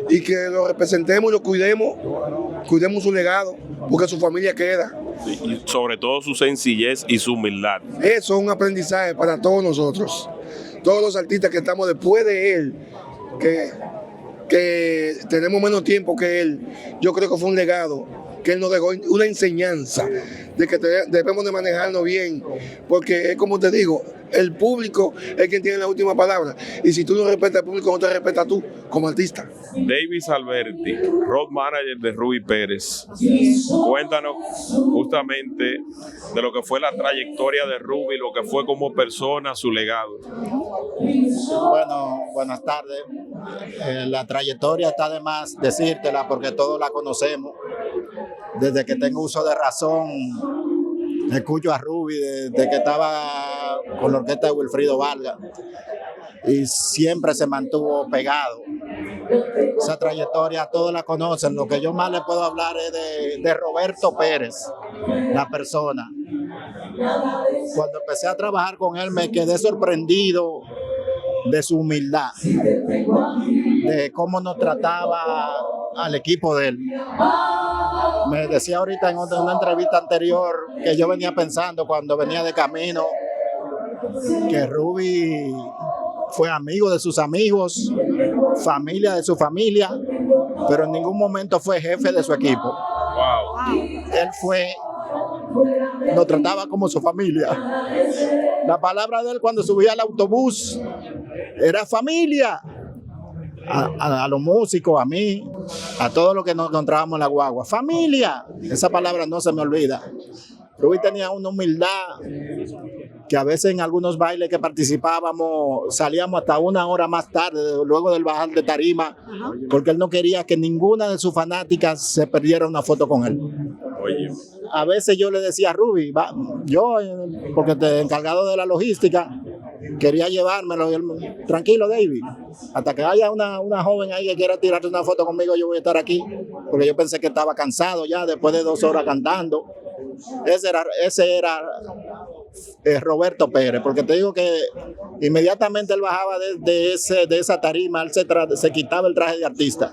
y que lo representemos y lo cuidemos su legado, porque su familia queda. Y sobre todo su sencillez y su humildad. Eso es un aprendizaje para todos nosotros, todos los artistas que estamos después de él, que tenemos menos tiempo que él. Yo creo que fue un legado que él nos dejó, una enseñanza de que debemos de manejarnos bien, porque es como te digo, el público es quien tiene la última palabra, y si tú no respetas al público, no te respetas tú como artista. Davis Alberti, road manager de Ruby Pérez, cuéntanos justamente de lo que fue la trayectoria de Ruby, lo que fue como persona, su legado. Bueno, buenas tardes. La trayectoria está de más decírtela porque todos la conocemos. Desde que tengo uso de razón, escucho a Ruby desde que estaba con la orquesta de Wilfrido Vargas y siempre se mantuvo pegado. Esa trayectoria todos la conocen. Lo que yo más le puedo hablar es de Roberto Pérez, la persona. Cuando empecé a trabajar con él me quedé sorprendido de su humildad, de cómo nos trataba al equipo de él. Me decía ahorita en una entrevista anterior que yo venía pensando cuando venía de camino que Ruby fue amigo de sus amigos, familia de su familia, pero en ningún momento fue jefe de su equipo. Wow. Él nos trataba como su familia. La palabra de él cuando subía al autobús era familia. A los músicos, a mí, a todos los que nos encontrábamos en la guagua. Familia, esa palabra no se me olvida. Ruby tenía una humildad que a veces en algunos bailes que participábamos salíamos hasta 1 hora más tarde, luego del bajar de tarima, porque él no quería que ninguna de sus fanáticas se perdiera una foto con él. Oye. A veces yo le decía a Ruby, yo, porque encargado de la logística, quería llevármelo, y él, tranquilo David, hasta que haya una joven ahí que quiera tirarte una foto conmigo, yo voy a estar aquí, porque yo pensé que estaba cansado ya después de 2 horas cantando. Ese era Roberto Pérez, porque te digo que inmediatamente él bajaba de esa tarima, él se quitaba el traje de artista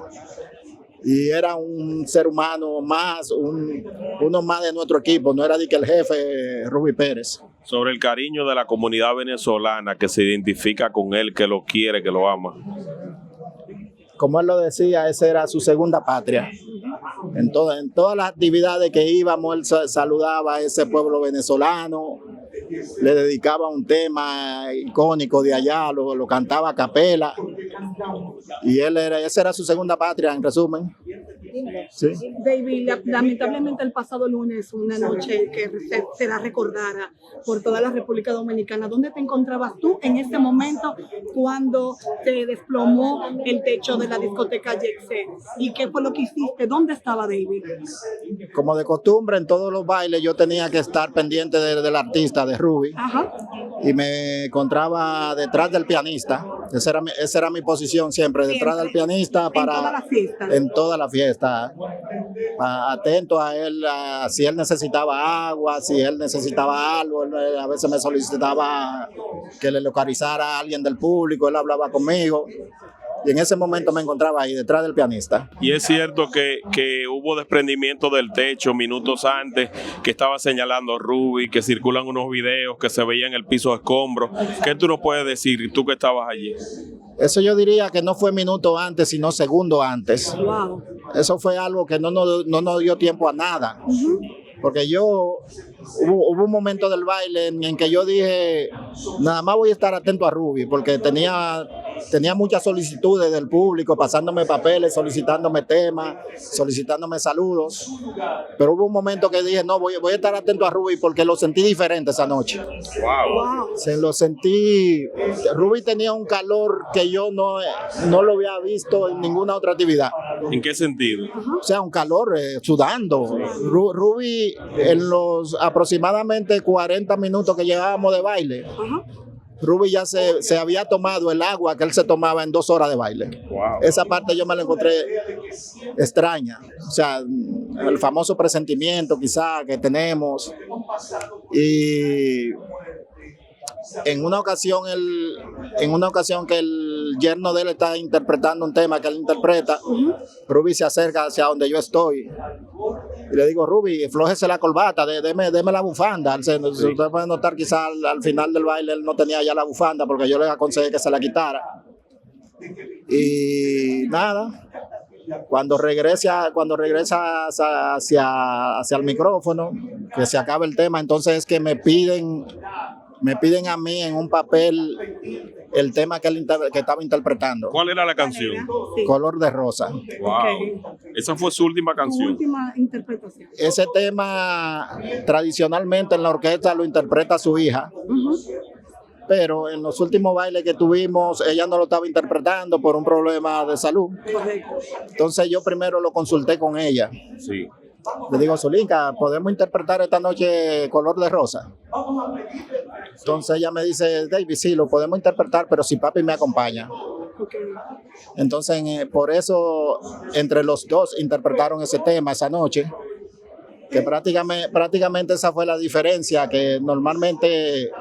y era un ser humano más, uno más de nuestro equipo, no era de que el jefe Rubí Pérez. Sobre el cariño de la comunidad venezolana que se identifica con él, que lo quiere, que lo ama. Como él lo decía, esa era su segunda patria. En todas las actividades que íbamos, él saludaba a ese pueblo venezolano, le dedicaba un tema icónico de allá, lo cantaba a capela, y esa era su segunda patria, en resumen. Sí. David, lamentablemente el pasado lunes, una noche que será recordada por toda la República Dominicana. ¿Dónde te encontrabas tú en ese momento cuando se desplomó el techo de la discoteca Jet Set? ¿Y qué fue lo que hiciste? ¿Dónde estaba David? Como de costumbre, en todos los bailes yo tenía que estar pendiente del artista, de Rubí. Ajá. Y me encontraba detrás del pianista. Esa era mi posición siempre, detrás del pianista. En toda la fiesta. En toda la fiesta. Atento a él, si él necesitaba agua, si él necesitaba algo, él a veces me solicitaba que le localizara a alguien del público, él hablaba conmigo. Y en ese momento me encontraba ahí, detrás del pianista. Y es cierto que hubo desprendimiento del techo minutos antes, que estaba señalando Rubí, que circulan unos videos, que se veía en el piso de escombros. ¿Qué tú nos puedes decir, tú que estabas allí? Eso yo diría que no fue minuto antes, sino segundo antes. Wow. Eso fue algo que no nos dio tiempo a nada. Porque hubo un momento del baile en que yo dije, nada más voy a estar atento a Rubí, porque tenía muchas solicitudes del público, pasándome papeles, solicitándome temas, solicitándome saludos. Pero hubo un momento que dije, no, voy a estar atento a Rubí porque lo sentí diferente esa noche. Wow. Se lo sentí. Rubí tenía un calor que yo no lo había visto en ninguna otra actividad. ¿En qué sentido? O sea, un calor, sudando. Rubí, en los aproximadamente 40 minutos que llevábamos de baile, Rubí ya se había tomado el agua que él se tomaba en 2 horas de baile. Wow. Esa parte yo me la encontré extraña. O sea, el famoso presentimiento quizá que tenemos. Y en una ocasión que el yerno de él está interpretando un tema que él interpreta, Rubí se acerca hacia donde yo estoy y le digo, Rubí, flójese la corbata, deme la bufanda. Usted puede notar quizá al final del baile él no tenía ya la bufanda porque yo le aconsejé que se la quitara. Y nada, cuando regresa hacia el micrófono, que se acabe el tema, entonces es que me piden a mí en un papel el tema que estaba interpretando. ¿Cuál era la canción? Color de Rosa. Wow. Esa fue su última canción. Su última interpretación. Ese tema tradicionalmente en la orquesta lo interpreta su hija. Pero en los últimos bailes que tuvimos, ella no lo estaba interpretando por un problema de salud. Entonces yo primero lo consulté con ella. Sí. Le digo, Zulinka, ¿podemos interpretar esta noche Color de Rosa? Entonces ella me dice, David, sí, lo podemos interpretar, pero si papi me acompaña. Entonces, por eso, entre los dos interpretaron ese tema esa noche, que prácticamente esa fue la diferencia, que normalmente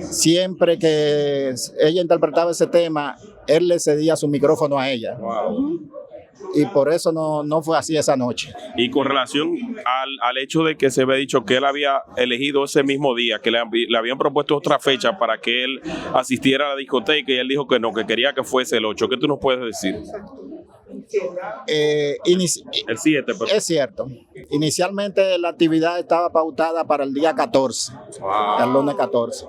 siempre que ella interpretaba ese tema, él le cedía su micrófono a ella. Wow. Y por eso no fue así esa noche. Y con relación al hecho de que se había dicho que él había elegido ese mismo día, que le habían propuesto otra fecha para que él asistiera a la discoteca y él dijo que no, que quería que fuese el 8. ¿Qué tú nos puedes decir? El 7, pero... Es cierto. Inicialmente la actividad estaba pautada para el día 14, el lunes 14.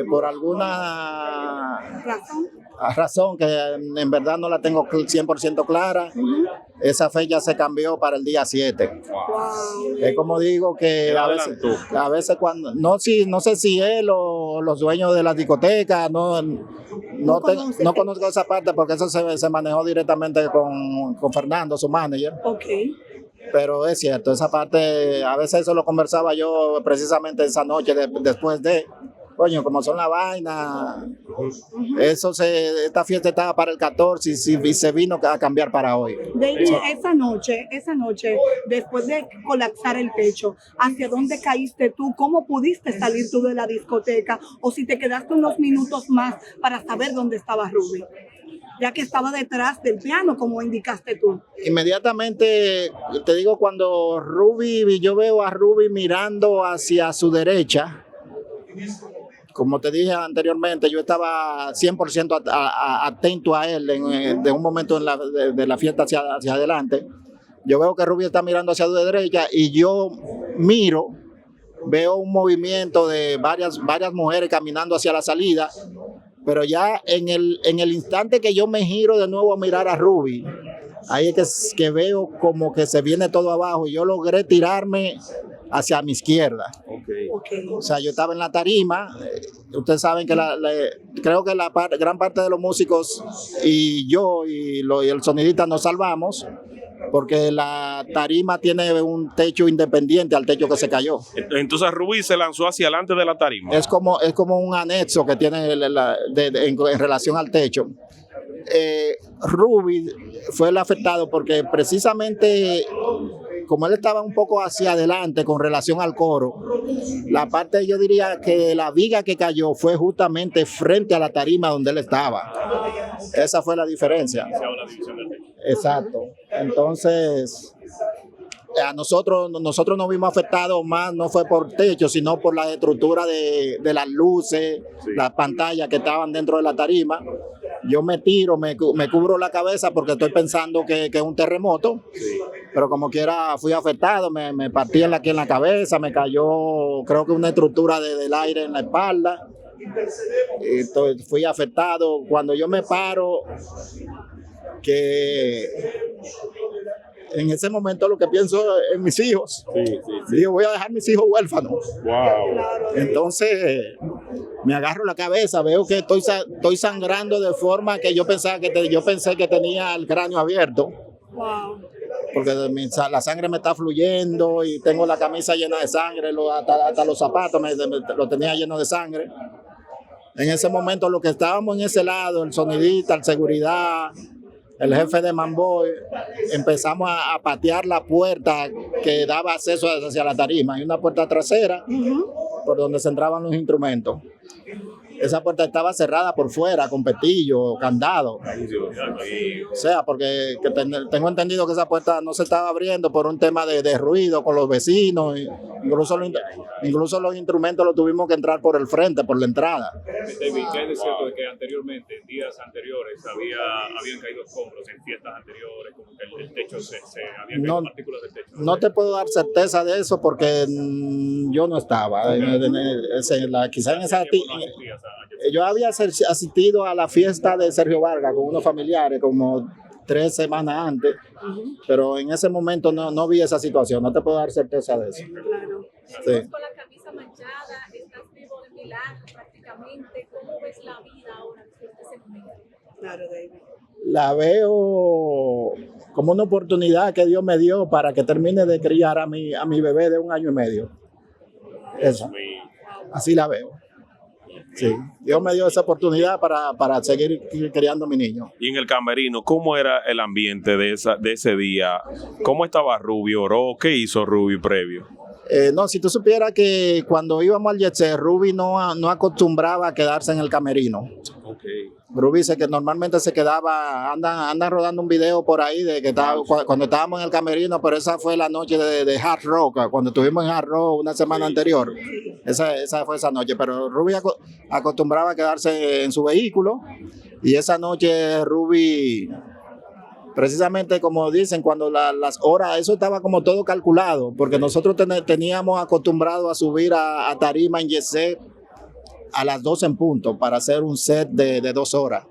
Por alguna razón que en verdad no la tengo 100% clara, esa fecha se cambió para el día 7. Es como digo que a veces cuando no sé si él o los dueños de la discoteca, no conozco esa parte porque eso se manejó directamente con Fernando, su manager. Pero es cierto, esa parte, a veces eso lo conversaba yo precisamente esa noche después de... coño, como son la vaina, esta fiesta estaba para el 14 y se vino a cambiar para hoy. David, esa noche, después de colapsar el techo, ¿hacia dónde caíste tú? ¿Cómo pudiste salir tú de la discoteca? O si te quedaste unos minutos más para saber dónde estaba Ruby, ya que estaba detrás del piano, como indicaste tú. Inmediatamente, te digo, cuando yo veo a Ruby mirando hacia su derecha, como te dije anteriormente, yo estaba 100% atento a él de un momento de la fiesta hacia adelante. Yo veo que Ruby está mirando hacia su derecha y yo veo un movimiento de varias mujeres caminando hacia la salida, pero ya en el instante que yo me giro de nuevo a mirar a Ruby, ahí es que veo como que se viene todo abajo y yo logré tirarme hacia mi izquierda. Okay. O sea, yo estaba en la tarima. Ustedes saben que creo que gran parte de los músicos y yo y el sonidista nos salvamos porque la tarima tiene un techo independiente al techo que se cayó. Entonces Ruby se lanzó hacia adelante de la tarima. Es como un anexo que tiene en relación al techo. Ruby fue el afectado porque precisamente como él estaba un poco hacia adelante con relación al coro, la parte, yo diría que la viga que cayó fue justamente frente a la tarima donde él estaba. Esa fue la diferencia. Exacto. Entonces, a nosotros nos vimos afectados más, no fue por techo, sino por la estructura de las luces, las pantallas que estaban dentro de la tarima. Yo me tiro, me cubro la cabeza porque estoy pensando que es un terremoto, pero como quiera fui afectado, me partí aquí en la cabeza, me cayó creo que una estructura del aire en la espalda, y fui afectado. Cuando yo me paro, que en ese momento lo que pienso es en mis hijos. Digo, voy a dejar mis hijos huérfanos. Wow. Entonces me agarro la cabeza, veo que estoy sangrando de forma que yo pensé que tenía el cráneo abierto. Wow. Porque la sangre me está fluyendo y tengo la camisa llena de sangre, hasta los zapatos lo tenía lleno de sangre. En ese momento, lo que estábamos en ese lado, el sonidista, el seguridad, el jefe de Manboy, empezamos a patear la puerta que daba acceso hacia la tarima. Hay una puerta trasera por donde se entraban los instrumentos. Esa puerta estaba cerrada por fuera, con petillo, candado. O sea, porque tengo entendido que esa puerta no se estaba abriendo por un tema de ruido con los vecinos. Incluso los instrumentos los tuvimos que entrar por el frente, por la entrada. David, ¿qué es cierto de que anteriormente, en días anteriores, habían caído escombros en fiestas anteriores, como que el techo se habían caído partículas del techo? No te puedo dar certeza de eso porque yo no estaba. Quizás en esa... Yo había asistido a la fiesta de Sergio Vargas con unos familiares como 3 semanas antes, pero en ese momento no vi esa situación, no te puedo dar certeza de eso. Claro. Sí. Con la camisa manchada, estás vivo de milagro prácticamente. ¿Cómo ves la vida ahora después de ese momento? Claro, David. La veo como una oportunidad que Dios me dio para que termine de criar a mi bebé de 1 año y medio. Eso. Así la veo. Sí, Dios me dio esa oportunidad para seguir criando a mi niño. Y en el camerino, ¿cómo era el ambiente de ese día? ¿Cómo estaba Ruby? ¿Oró? ¿Qué hizo Ruby previo? No, si tú supieras que cuando íbamos al Jet Set, Ruby no acostumbraba a quedarse en el camerino. Okay. Ruby dice que normalmente se quedaba, anda rodando un video por ahí de que cuando estábamos en el camerino, pero esa fue la noche de Hard Rock, cuando estuvimos en Hard Rock una semana anterior. Esa fue esa noche, pero Ruby acostumbraba a quedarse en su vehículo y esa noche Ruby, precisamente como dicen, cuando las horas, eso estaba como todo calculado, porque nosotros teníamos acostumbrado a subir a tarima en Jet Set a las 12 en punto para hacer un set de 2 horas.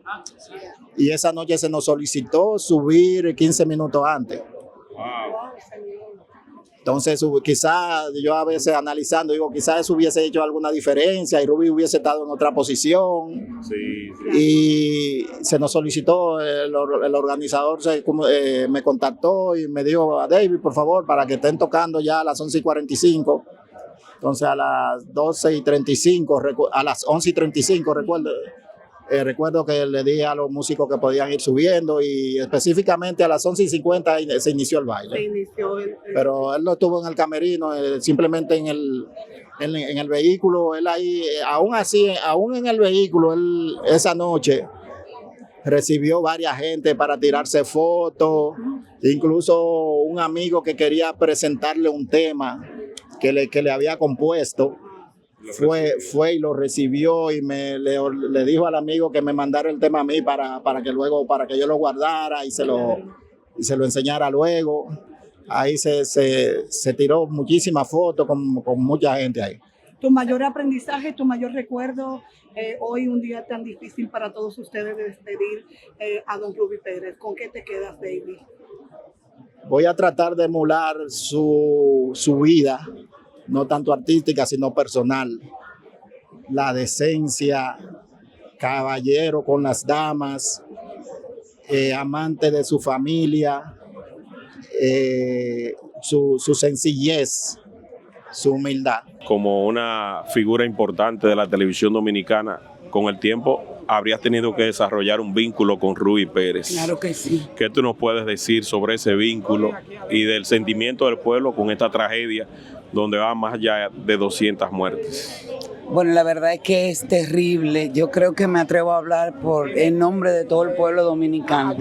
Y esa noche se nos solicitó subir 15 minutos antes. Entonces, quizás yo a veces analizando, digo, quizás eso hubiese hecho alguna diferencia y Ruby hubiese estado en otra posición. Sí. Y se nos solicitó, el organizador me contactó y me dijo, a David, por favor, para que estén tocando ya a las 11:45. Entonces a las 12:35, a las 11:35 recuerdo que le dije a los músicos que podían ir subiendo y específicamente a las 11:50 se inició el baile. Pero él no estuvo en el camerino, simplemente en el vehículo, él ahí, aún en el vehículo, él esa noche recibió varias gente para tirarse fotos, incluso un amigo que quería presentarle un tema que le había compuesto, fue y lo recibió y le dijo al amigo que me mandara el tema a mí para que yo lo guardara y se lo enseñara luego. Ahí se tiró muchísimas fotos con mucha gente ahí. Tu mayor aprendizaje, tu mayor recuerdo, hoy un día tan difícil para todos ustedes de despedir a don Rubí Pérez. ¿Con qué te quedas, David? Voy a tratar de emular su vida, no tanto artística, sino personal. La decencia, caballero con las damas, amante de su familia, su sencillez, su humildad. Como una figura importante de la televisión dominicana, con el tiempo habrías tenido que desarrollar un vínculo con Rubí Pérez. Claro que sí. ¿Qué tú nos puedes decir sobre ese vínculo y del sentimiento del pueblo con esta tragedia donde va más allá de 200 muertes? Bueno, la verdad es que es terrible. Yo creo que me atrevo a hablar en nombre de todo el pueblo dominicano.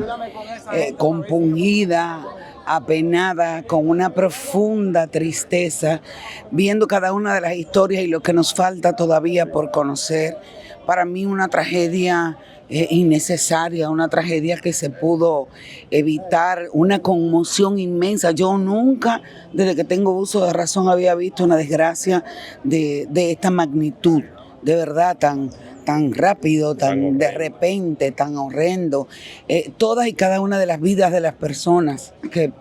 Compungida, apenada, con una profunda tristeza, viendo cada una de las historias y lo que nos falta todavía por conocer. Para mí una tragedia innecesaria, una tragedia que se pudo evitar, una conmoción inmensa. Yo nunca, desde que tengo uso de razón, había visto una desgracia de esta magnitud, de verdad tan rápido, tan de repente, tan horrendo. Todas y cada una de las vidas de las personas que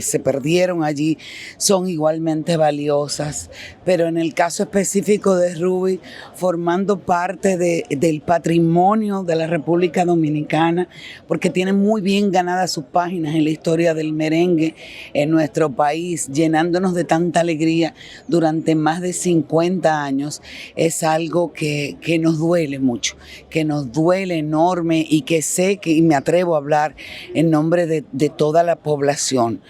se perdieron allí son igualmente valiosas, pero en el caso específico de Rubí, formando parte del patrimonio de la República Dominicana, porque tiene muy bien ganadas sus páginas en la historia del merengue en nuestro país, llenándonos de tanta alegría durante más de 50 años, es algo que nos duele mucho, que nos duele enorme y que sé que, y me atrevo a hablar en nombre de toda la población.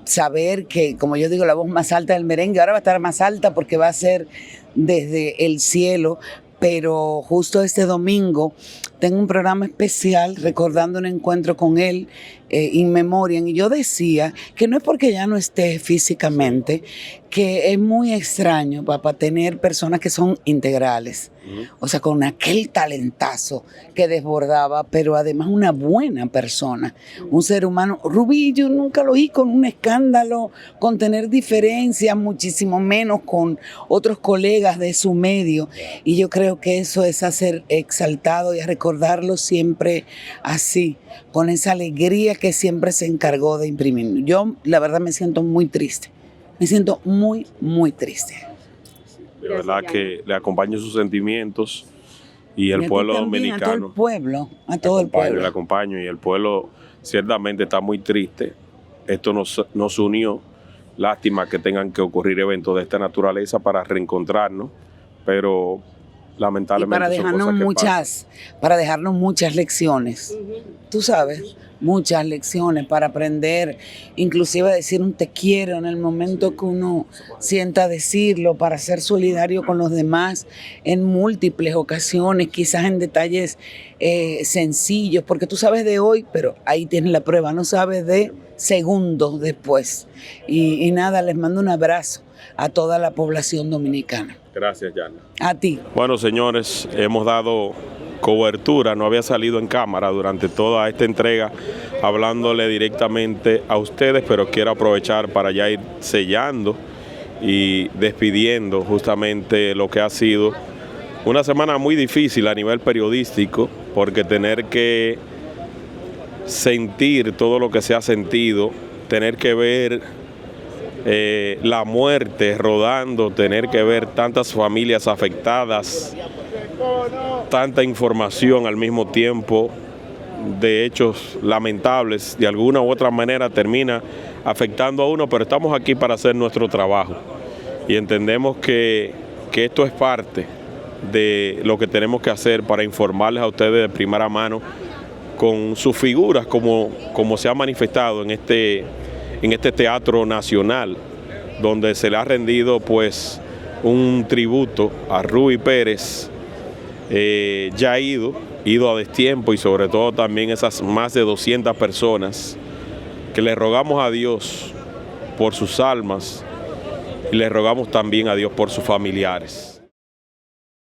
Saber que, como yo digo, la voz más alta del merengue ahora va a estar más alta porque va a ser desde el cielo, pero justo este domingo tengo un programa especial recordando un encuentro con él in memoriam, y yo decía que no es porque ya no esté físicamente, que es muy extraño, papá, tener personas que son integrales, o sea, con aquel talentazo que desbordaba, pero además una buena persona, un ser humano. Rubí, yo nunca lo vi con un escándalo, con tener diferencias, muchísimo menos con otros colegas de su medio, y yo creo que eso es a ser exaltado y a recordarlo siempre así, con esa alegría que siempre se encargó de imprimir. Yo, la verdad, me siento muy triste. Me siento muy, muy triste. De verdad que le acompaño sus sentimientos y el pueblo dominicano. A todo el pueblo, a todo el pueblo. Le acompaño y el pueblo ciertamente está muy triste. Esto nos unió. Lástima que tengan que ocurrir eventos de esta naturaleza para reencontrarnos, pero lamentablemente para dejarnos muchas lecciones. Tú sabes, muchas lecciones para aprender, inclusive a decir un te quiero en el momento que uno sienta decirlo, para ser solidario con los demás en múltiples ocasiones, quizás en detalles sencillos, porque tú sabes de hoy, pero ahí tienes la prueba, no sabes de segundos después. Y nada, les mando un abrazo a toda la población dominicana. Gracias, Yana. A ti. Bueno, señores, hemos dado cobertura, no había salido en cámara durante toda esta entrega hablándole directamente a ustedes, pero quiero aprovechar para ya ir sellando y despidiendo justamente lo que ha sido una semana muy difícil a nivel periodístico, porque tener que sentir todo lo que se ha sentido, tener que ver la muerte rodando, tener que ver tantas familias afectadas, tanta información al mismo tiempo de hechos lamentables, de alguna u otra manera termina afectando a uno, pero estamos aquí para hacer nuestro trabajo y entendemos que esto es parte de lo que tenemos que hacer para informarles a ustedes de primera mano con sus figuras, como se ha manifestado en este Teatro Nacional, donde se le ha rendido pues un tributo a Ruby Pérez, ya ido a destiempo, y sobre todo también esas más de 200 personas que le rogamos a Dios por sus almas y le rogamos también a Dios por sus familiares.